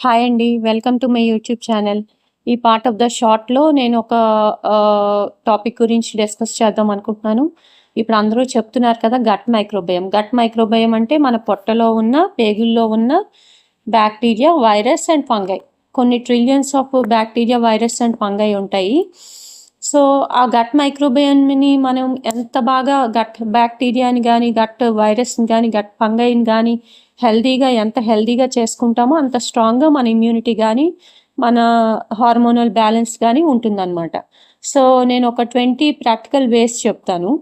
Hi అండి. Welcome to my YouTube channel. ఈ part of the షార్ట్‌లో నేను ఒక టాపిక్ గురించి డిస్కస్ చేద్దాం అనుకుంటున్నాను. ఇప్పుడు అందరూ చెప్తున్నారు కదా గట్ మైక్రోబయోమ్. గట్ మైక్రోబయోమ్ అంటే మన పొట్టలో ఉన్న, పేగుల్లో ఉన్న బ్యాక్టీరియా, వైరస్ అండ్ ఫంగై. కొన్ని trillions of bacteria, virus and fungi ఉంటాయి. సో, ఆ గట్ మైక్రోబయోమ్‌ని మనం ఎంత బాగా గట్ బ్యాక్టీరియాని గానీ, గట్ వైరస్‌ని గానీ, గట్ ఫంగైని గానీ ఎంత హెల్తీగా చేసుకుంటామో అంత స్ట్రాంగ్‌గా మన ఇమ్యూనిటీ గానీ, మన హార్మోనల్ బ్యాలెన్స్ గానీ ఉంటుందన్నమాట. సో, నేను ఒక 20 ప్రాక్టికల్ వేస్ చెప్తాను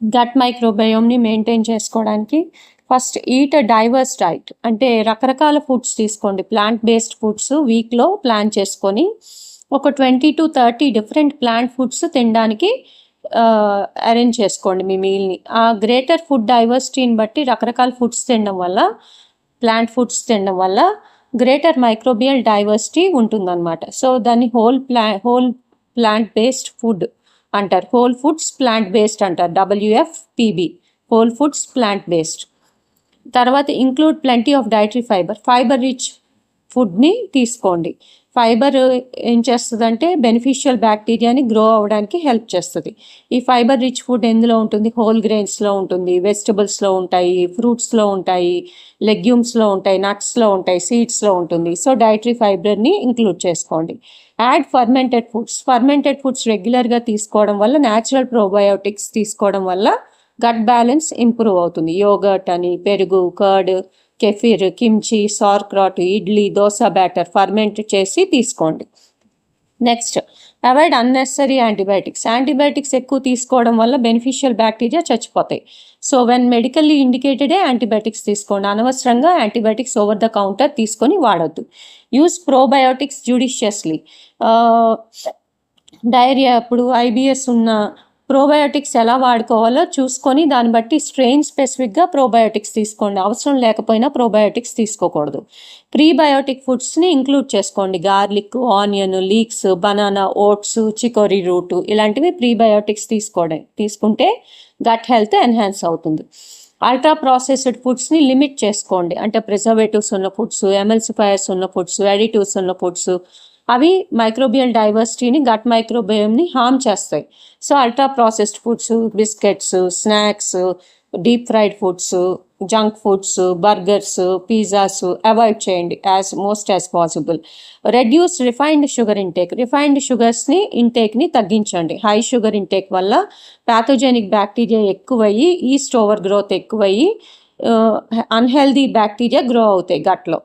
గట్ మైక్రోబయోమ్‌ని మెయింటైన్ చేసుకోవడానికి. First eat a divorce diet. అంటే రకరకాల ఫుడ్స్ తీసుకోండి. ప్లాంట్ బేస్డ్ ఫుడ్స్ వీక్‌లో ప్లాన్ చేసుకొని ఒక 20-30 డిఫరెంట్ ప్లాంట్ ఫుడ్స్ తినడానికి అరేంజ్ చేసుకోండి మీ మీల్ని. ఆ గ్రేటర్ ఫుడ్ డైవర్సిటీని బట్టి రకరకాల ఫుడ్స్ తినడం వల్ల, ప్లాంట్ ఫుడ్స్ తినడం వల్ల గ్రేటర్ మైక్రోబియల్ డైవర్సిటీ ఉంటుందన్నమాట. సో దాన్ని హోల్ ప్లాంట్ బేస్డ్ ఫుడ్ అంటారు. హోల్ ఫుడ్స్ ప్లాంట్ బేస్డ్ అంటారు. WFPB, whole foods plant based. తర్వాత include plenty of dietary fibre rich ఫుడ్ని తీసుకోండి. ఫైబర్ ఏం చేస్తుందంటే బెనిఫిషియల్ బ్యాక్టీరియాని గ్రో అవ్వడానికి హెల్ప్ చేస్తుంది. ఈ ఫైబర్ రిచ్ ఫుడ్ ఎందులో ఉంటుంది? హోల్ గ్రెయిన్స్లో ఉంటుంది, వెజిటబుల్స్లో ఉంటాయి, ఫ్రూట్స్లో ఉంటాయి, లెగ్యూమ్స్లో ఉంటాయి, నట్స్లో ఉంటాయి, సీడ్స్లో ఉంటుంది. సో డైటరీ ఫైబర్ని ఇంక్లూడ్ చేసుకోండి. యాడ్ ఫర్మెంటెడ్ ఫుడ్స్ రెగ్యులర్గా తీసుకోవడం వల్ల, న్యాచురల్ ప్రోబయోటిక్స్ తీసుకోవడం వల్ల గట్ బ్యాలెన్స్ ఇంప్రూవ్ అవుతుంది. యోగర్ట్ అని, పెరుగు, curd, kefir, kimchi, sauerkraut, idli, dosa batter ferment చేసి తీసుకోండి. నెక్స్ట్, అవాయిడ్ అన్నెసరీ యాంటీబయాటిక్స్ ఎక్కువ తీసుకోవడం వల్ల బెనిఫిషియల్ బ్యాక్టీరియా చచ్చిపోతాయి. సో వెన్ మెడికల్లీ ఇండికేటెడే యాంటీబయాటిక్స్ తీసుకోండి. అనవసరంగా యాంటీబయాటిక్స్ ఓవర్ ద కౌంటర్ తీసుకొని వాడొద్దు. Use probiotics judiciously. డైరియా అప్పుడు, IBS ఉన్న ప్రోబయోటిక్స్ ఎలా వాడుకోవాలో చూసుకొని దాన్ని బట్టి స్ట్రెయిన్ స్పెసిఫిక్గా ప్రోబయోటిక్స్ తీసుకోండి. అవసరం లేకపోయినా ప్రోబయోటిక్స్ తీసుకోకూడదు. ప్రీబయోటిక్ ఫుడ్స్ని ఇంక్లూడ్ చేసుకోండి. Garlic, onion, leeks, banana, oats, chicory root ఇలాంటివి ప్రీబయోటిక్స్ తీసుకుంటే గట్ హెల్త్ ఎన్హాన్స్ అవుతుంది. అల్ట్రా ప్రాసెస్డ్ ఫుడ్స్ని లిమిట్ చేసుకోండి. అంటే ప్రిజర్వేటివ్స్ ఉన్న ఫుడ్స్, ఎమల్సిఫైయర్స్ ఉన్న ఫుడ్స్, అడిటివ్స్ ఉన్న ఫుడ్స్ అవి మైక్రోబియల్ డైవర్సిటీని, గట్ మైక్రోబయోమ్ని హార్మ్ చేస్తాయి. So ultra processed foods, biscuits, snacks, deep fried foods, junk foods, burgers, pizzas avoid చేయండి most as possible. Reduce refined sugar refined షుగర్స్ని ఇంటేక్ని తగ్గించండి. హై షుగర్ ఇంటేక్ వల్ల ప్యాథోజెనిక్ బ్యాక్టీరియా ఎక్కువయ్యి, ఈస్ట్ ఓవర్ గ్రోత్ ఎక్కువయ్యి unhealthy bacteria grow అవుతాయి గట్లో.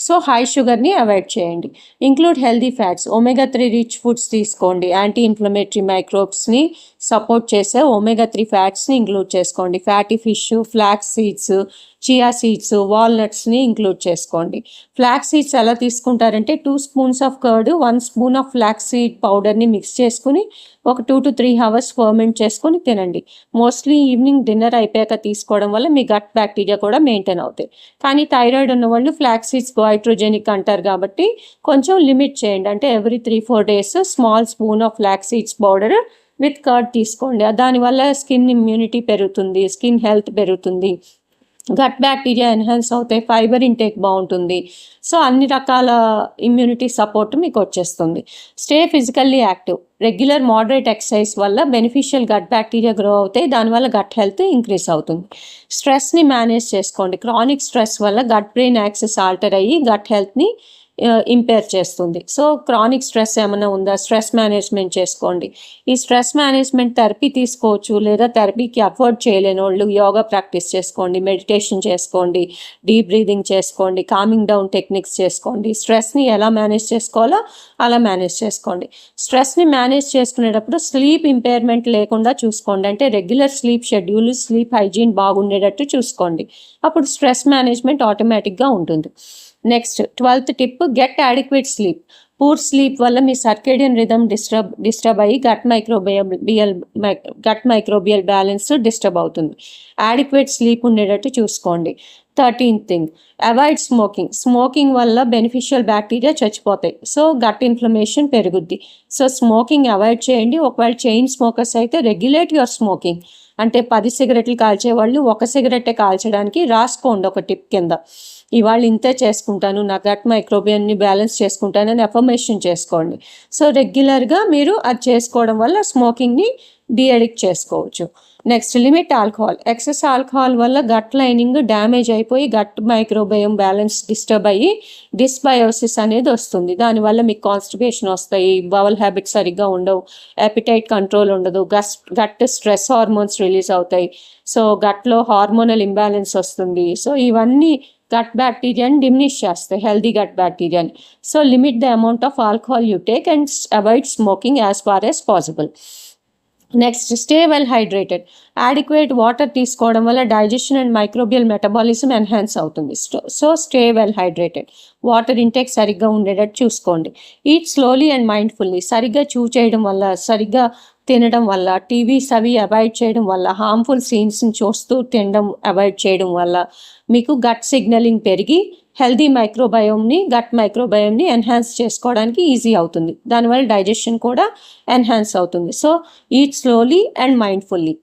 So high షుగర్ని avoid చేయండి. Include healthy fats. omega-3 rich foods తీసుకోండి. యాంటీ ఇన్ఫ్లమేటరీ మైక్రోబ్స్ని సపోర్ట్ చేసే omega-3 ఫ్యాట్స్ని ఇంక్లూడ్ చేసుకోండి. Fatty fish, flax seeds, chia seeds, వాల్నట్స్ని ఇంక్లూడ్ చేసుకోండి. ఫ్లాక్స్ సీడ్స్ ఎలా తీసుకుంటారంటే 2 spoons of curd, 1 spoon of flax seed పౌడర్ని మిక్స్ చేసుకుని ఒక 2 to 3 hours ఫర్మెంట్ చేసుకొని తినండి. మోస్ట్లీ ఈవినింగ్ డిన్నర్ అయిపోయాక తీసుకోవడం వల్ల మీ గట్ బ్యాక్టీరియా కూడా మెయింటైన్ అవుతాయి. కానీ థైరాయిడ్ ఉన్న వాళ్ళు ఫ్లాక్స్ సీడ్స్ గోయిట్రోజెనిక్ అంటారు కాబట్టి కొంచెం లిమిట్ చేయండి. అంటే every 3-4 days small spoon of flax seeds powder with curd తీసుకోండి. దానివల్ల స్కిన్ ఇమ్యూనిటీ పెరుగుతుంది, స్కిన్ హెల్త్ పెరుగుతుంది, గట్ బ్యాక్టీరియా ఎన్హాన్స్ అవుతాయి, ఫైబర్ ఇంటేక్ బాగుంటుంది. సో అన్ని రకాల ఇమ్యూనిటీ సపోర్ట్ మీకు వచ్చేస్తుంది. Stay physically active. Regular moderate exercise వల్ల బెనిఫిషియల్ గట్ బ్యాక్టీరియా గ్రో అవుతాయి, దానివల్ల గట్ హెల్త్ ఇంక్రీజ్ అవుతుంది. స్ట్రెస్ని మేనేజ్ చేసుకోండి. క్రానిక్ స్ట్రెస్ వల్ల గట్ బ్రెయిన్ యాక్సెస్ ఆల్టర్ అయ్యి గట్ హెల్త్ని ఇంపేర్ చేస్తుంది. సో క్రానిక్ స్ట్రెస్ ఏమైనా ఉందా, స్ట్రెస్ మేనేజ్మెంట్ చేసుకోండి. ఈ స్ట్రెస్ మేనేజ్మెంట్ థెరపీ తీసుకోవచ్చు, లేదా థెరపీకి అఫోర్డ్ చేయలేని వాళ్ళు యోగా ప్రాక్టీస్ చేసుకోండి, మెడిటేషన్ చేసుకోండి, డీప్ బ్రీదింగ్ చేసుకోండి, కామింగ్ డౌన్ టెక్నిక్స్ చేసుకోండి. స్ట్రెస్ని ఎలా మేనేజ్ చేసుకోవాలో అలా మేనేజ్ చేసుకోండి. స్ట్రెస్ని మేనేజ్ చేసుకునేటప్పుడు స్లీప్ ఇంపైర్మెంట్ లేకుండా చూసుకోండి. అంటే regular sleep schedule, sleep hygiene బాగుండేటట్టు చూసుకోండి. అప్పుడు స్ట్రెస్ మేనేజ్మెంట్ ఆటోమేటిక్గా ఉంటుంది. Next 12th tip, get adequate sleep. Poor sleep వల్ల మీ సర్కేడియన్ రిథమ్ డిస్టర్బ్ అయ్యి గట్ మైక్రోబియల్ బ్యాలెన్స్ డిస్టర్బ్ అవుతుంది. అడిక్వేట్ స్లీప్ ఉండేటట్టు చూసుకోండి. 13th థింగ్, అవాయిడ్ స్మోకింగ్ వల్ల బెనిఫిషియల్ బ్యాక్టీరియా చచ్చిపోతాయి. సో గట్ ఇన్ఫ్లమేషన్ పెరుగుద్ది. సో స్మోకింగ్ అవాయిడ్ చేయండి. ఒకవేళ చైన్ స్మోకర్స్ అయితే రెగ్యులేట్ యువర్ స్మోకింగ్. అంటే 10 సిగరెట్లు కాల్చేవాళ్ళు 1 సిగరెట్టే కాల్చడానికి రాసుకోండి ఒక టిప్ కింద. ఇవాళ ఇంతే చేసుకుంటాను, నా గట్ మైక్రోబియాన్ని బ్యాలెన్స్ చేసుకుంటానని అఫర్మేషన్ చేసుకోండి. సో రెగ్యులర్గా మీరు అది చేసుకోవడం వల్ల స్మోకింగ్ని డీఅడిక్ట్ చేసుకోవచ్చు. Next, limit alcohol. Excess alcohol వల్ల గట్ లైనింగ్ డ్యామేజ్ అయిపోయి గట్ మైక్రోబయోమ్ బ్యాలెన్స్ డిస్టర్బ్ అయ్యి డిస్బయోసిస్ అనేది వస్తుంది. దానివల్ల మీకు కాన్స్టిపేషన్ వస్తాయి, బవల్ హ్యాబిట్స్ సరిగ్గా ఉండవు, అపిటైట్ కంట్రోల్ ఉండదు, గట్ స్ట్రెస్ హార్మోన్స్ రిలీజ్ అవుతాయి. సో గట్లో హార్మోనల్ ఇంబ్యాలెన్స్ వస్తుంది. సో ఇవన్నీ గట్ బ్యాక్టీరియాని డిమినిష్ చేస్తాయి, హెల్దీ గట్ బ్యాక్టీరియాని. So limit the amount of alcohol you take and avoid smoking as far as possible. Next, stay well hydrated. Adequate water తీసుకోవడం వల్ల digestion and microbial metabolism enhance అవుతుంది. So stay well hydrated. Water intake సరిగ్గా ఉండేటట్టు చూసుకోండి. Eat slowly and mindfully. సరిగ్గా చేయడం వల్ల, సరిగ్గా తినడం వల్ల, టీవీస్ అవి అవాయిడ్ చేయడం వల్ల, హార్మ్ఫుల్ సీన్స్ని చూస్తూ తినడం అవాయిడ్ చేయడం వల్ల మీకు గట్ సిగ్నలింగ్ పెరిగి హెల్దీ గట్ మైక్రోబయోమ్ని ఎన్హాన్స్ చేసుకోవడానికి ఈజీ అవుతుంది. దానివల్ల డైజెషన్ కూడా ఎన్హాన్స్ అవుతుంది. So eat slowly and mindfully.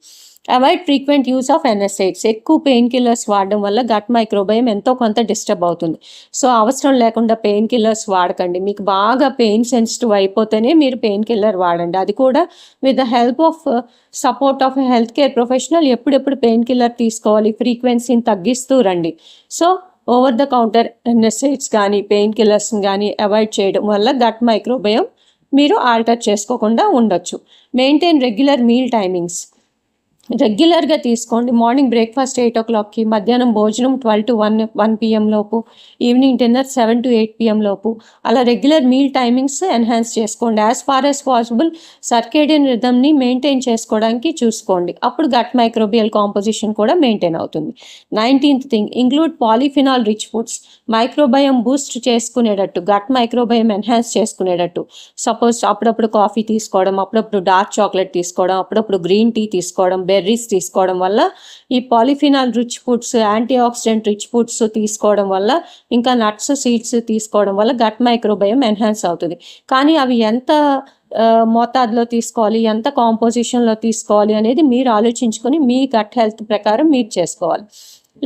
Avoid frequent use of NSAIDs. ఎక్కువ పెయిన్ కిల్లర్స్ వాడడం వల్ల గట్ మైక్రోబయోమ్ ఎంతో కొంత డిస్టర్బ్ అవుతుంది. సో అవసరం లేకుండా పెయిన్ కిల్లర్స్ వాడకండి. మీకు బాగా పెయిన్ సెన్సిటివ్ అయిపోతేనే మీరు పెయిన్ కిల్లర్ వాడండి. అది కూడా with the help of support of health care professional. ఎప్పుడెప్పుడు పెయిన్ కిల్లర్ తీసుకోవాలి, ఫ్రీక్వెన్సీని తగ్గిస్తూ రండి. So over the counter NSAIDs కానీ పెయిన్ కిల్లర్స్ని కానీ అవాయిడ్ చేయడం వల్ల గట్ మైక్రోబయోమ్ మీరు ఆల్టర్ చేసుకోకుండా ఉండొచ్చు. Maintain regular meal timings. రెగ్యులర్గా తీసుకోండి. మార్నింగ్ బ్రేక్ఫాస్ట్ 8 o'clockకి, మధ్యాహ్నం భోజనం 12 to 1 PM లోపు, ఈవినింగ్ డిన్నర్ 7 to 8 PM లోపు. అలా రెగ్యులర్ మీల్ టైమింగ్స్ ఎన్హాన్స్ చేసుకోండి. As far as possible circadian రిథమ్ని మెయింటైన్ చేసుకోవడానికి చూసుకోండి. అప్పుడు గట్ మైక్రోబియల్ కాంపోజిషన్ కూడా మెయింటైన్ అవుతుంది. 19th thing, include polyphenol rich foods. Microbiome boost చేసుకునేటట్టు, గట్ మైక్రోబయోమ్ ఎన్హాన్స్ చేసుకునేటట్టు. సపోజ్ అప్పుడప్పుడు కాఫీ తీసుకోవడం, అప్పుడప్పుడు డార్క్ చాక్లెట్ తీసుకోవడం, అప్పుడప్పుడు గ్రీన్ టీ తీసుకోవడం, బెర్రీస్ తీసుకోవడం వల్ల, ఈ polyphenol rich foods, anti oxidant rich foods తీసుకోవడం వల్ల, ఇంకా నట్స్, సీడ్స్ తీసుకోవడం వల్ల గట్ మైక్రోబయోమ్ ఎన్హాన్స్ అవుతుంది. కానీ అవి ఎంత మోతాదులో తీసుకోవాలి, ఎంత కాంపోజిషన్లో తీసుకోవాలి అనేది మీరు ఆలోచించుకొని మీ గట్ హెల్త్ ప్రకారం మీరు చేసుకోవాలి.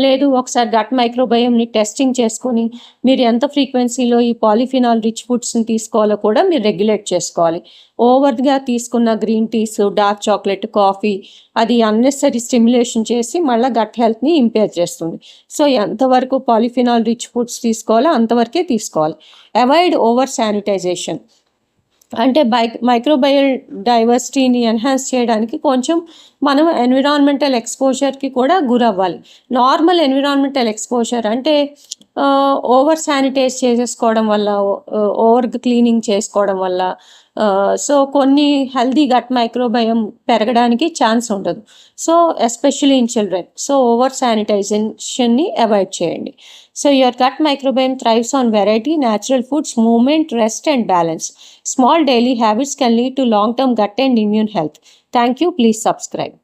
లేదు, ఒకసారి గట్ మైక్రోబయోమ్ని టెస్టింగ్ చేసుకొని మీరు ఎంత ఫ్రీక్వెన్సీలో ఈ పాలిఫినాల్ రిచ్ ఫుడ్స్ని తీసుకోవాలో కూడా మీరు రెగ్యులేట్ చేసుకోవాలి. ఓవర్గా తీసుకున్న green teas, dark chocolate, coffee అది అన్నెసరీ స్టిమ్యులేషన్ చేసి మళ్ళీ గట్ హెల్త్ని ఇంపేర్ చేస్తుంది. సో ఎంతవరకు పాలిఫినాల్ రిచ్ ఫుడ్స్ తీసుకోవాలో అంతవరకే తీసుకోవాలి. Avoid over sanitization. అంటే మైక్రోబయల్ డైవర్సిటీని ఎన్హాన్స్ చేయడానికి కొంచెం మనం ఎన్విరాన్మెంటల్ ఎక్స్పోజర్కి కూడా గురవ్వాలి. నార్మల్ ఎన్విరాన్మెంటల్ ఎక్స్పోజర్ అంటే ఓవర్ శానిటైజ్ చేసేసుకోవడం వల్ల, ఓవర్ క్లీనింగ్ చేసుకోవడం వల్ల సో కొన్ని హెల్దీ గట్ మైక్రోబయోమ్ పెరగడానికి ఛాన్స్ ఉండదు. So especially in children. So over శానిటైజేషన్ని అవాయిడ్ చేయండి. So your gut microbiome thrives on variety, natural foods, movement, rest and balance. Small daily habits can lead to long-term gut and immune health. Thank you. Please subscribe.